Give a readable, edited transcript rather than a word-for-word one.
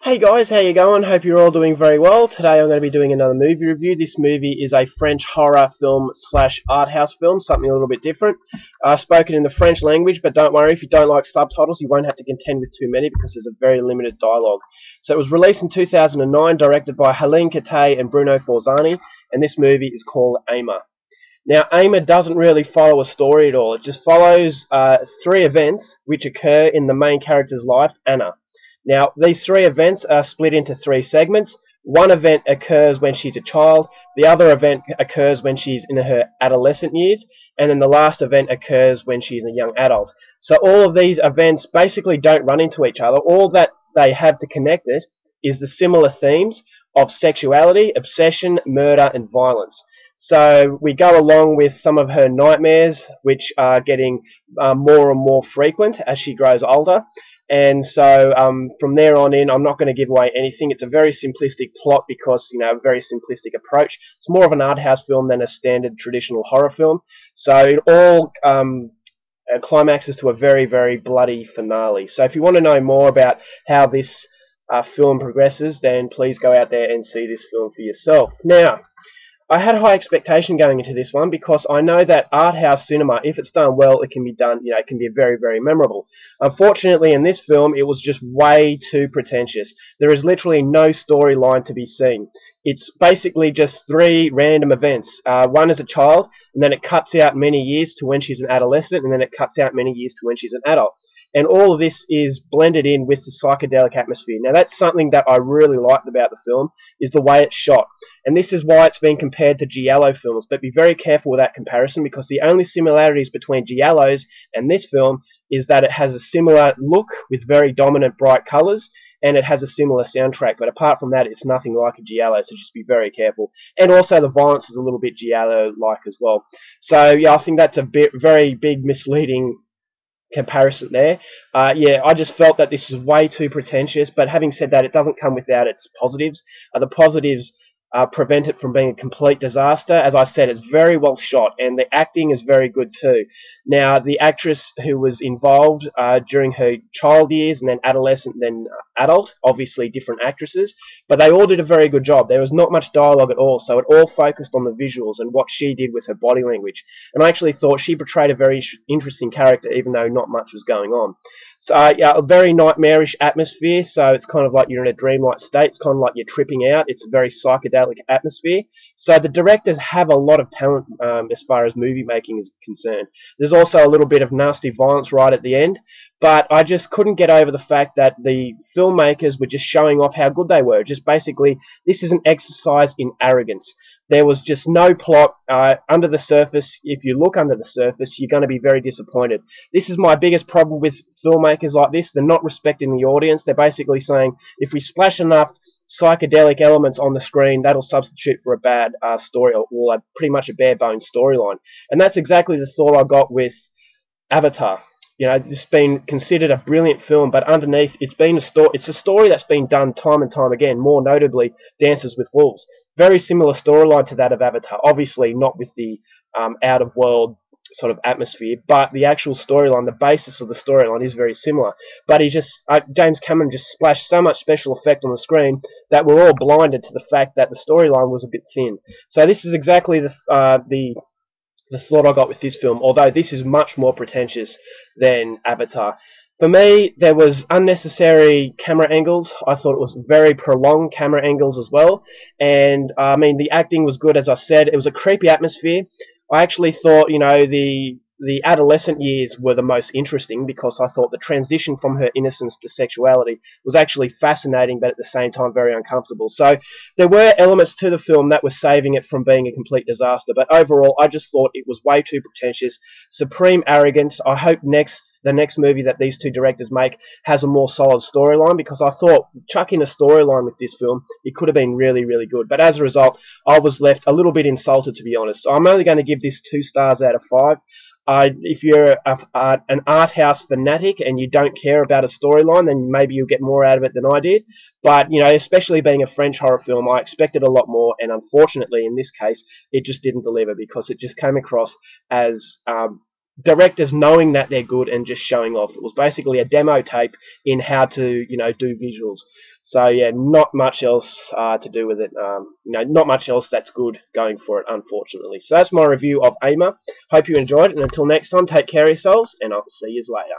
Hey guys, how you going? Hope you're all doing very well. Today I'm going to be doing another movie review. This movie is a French horror film slash art house film, something a little bit different. Spoken in the French language, but don't worry, if you don't like subtitles, you won't have to contend with too many because there's a very limited dialogue. So it was released in 2009, directed by Helene Catay and Bruno Forzani, and this movie is called Amer. Now, Amer doesn't really follow a story at all. It just follows three events which occur in the main character's life, Anna. Now, these three events are split into three segments. One event occurs when she's a child, the other event occurs when she's in her adolescent years, and then the last event occurs when she's a young adult. So all of these events basically don't run into each other. All that they have to connect it is the similar themes of sexuality, obsession, murder, and violence. So we go along with some of her nightmares, which are getting more and more frequent as she grows older. And so from there on in, I'm not going to give away anything. It's a very simplistic plot because, a very simplistic approach. It's more of an art house film than a standard traditional horror film. So it all climaxes to a very, very bloody finale. So if you want to know more about how this film progresses, then please go out there and see this film for yourself. Now, I had high expectation going into this one because I know that art house cinema, if it's done well, it can be done, it can be very, very memorable. Unfortunately, in this film, it was just way too pretentious. There is literally no storyline to be seen. It's basically just three random events. One as a child, and then it cuts out many years to when she's an adolescent, and then it cuts out many years to when she's an adult. And all of this is blended in with the psychedelic atmosphere. Now, that's something that I really liked about the film, is the way it's shot. And this is why it's been compared to giallo films. But be very careful with that comparison, because the only similarities between giallos and this film is that it has a similar look with very dominant bright colours, and it has a similar soundtrack. But apart from that, it's nothing like a giallo, so just be very careful. And also the violence is a little bit giallo-like as well. So yeah, I think that's a very big misleading comparison there. Yeah, I just felt that this was way too pretentious, but having said that, it doesn't come without its positives. The positives prevent it from being a complete disaster. As I said, it's very well shot, and the acting is very good too. Now, the actress who was involved during her child years, and then adolescent, and then adult, obviously different actresses, but they all did a very good job. There was not much dialogue at all, so it all focused on the visuals and what she did with her body language. And I actually thought she portrayed a very interesting character, even though not much was going on. So yeah, a very nightmarish atmosphere, so it's kind of like you're in a dreamlike state. It's kind of like you're tripping out. It's a very psychedelic atmosphere. So the directors have a lot of talent as far as movie making is concerned. There's also a little bit of nasty violence right at the end, but I just couldn't get over the fact that the filmmakers were just showing off how good they were. Just basically, this is an exercise in arrogance. There was just no plot under the surface. If you look under the surface, you're going to be very disappointed. This is my biggest problem with filmmakers like this. They're not respecting the audience. They're basically saying, if we splash enough psychedelic elements on the screen, that'll substitute for a bad story, or pretty much a bare-bones storyline. And that's exactly the thought I got with Avatar. It's been considered a brilliant film, but underneath it's been it's a story that's been done time and time again, more notably Dances with Wolves. Very similar storyline to that of Avatar, obviously not with the out-of-world sort of atmosphere, but the actual storyline, the basis of the storyline is very similar. But James Cameron just splashed so much special effect on the screen that we're all blinded to the fact that the storyline was a bit thin. So this is exactly the thought I got with this film, although this is much more pretentious than Avatar. For me, there was unnecessary camera angles. I thought it was very prolonged camera angles as well. And, I mean, the acting was good, as I said. It was a creepy atmosphere. I actually thought, the adolescent years were the most interesting because I thought the transition from her innocence to sexuality was actually fascinating, but at the same time very uncomfortable. So there were elements to the film that were saving it from being a complete disaster, but overall I just thought it was way too pretentious, supreme arrogance. I hope the next movie that these two directors make has a more solid storyline, because I thought chucking a storyline with this film, it could have been really, really good. But as a result, I was left a little bit insulted, to be honest. So I'm only going to give this 2 stars out of 5. If you're an art house fanatic and you don't care about a storyline, then maybe you'll get more out of it than I did. But, especially being a French horror film, I expected a lot more, and unfortunately, in this case, it just didn't deliver because it just came across as directors knowing that they're good and just showing off. It was basically a demo tape in how to, do visuals. So yeah, not much else to do with it. Not much else that's good going for it, unfortunately. So that's my review of Amer. Hope you enjoyed it, and until next time, take care of yourselves, and I'll see you later.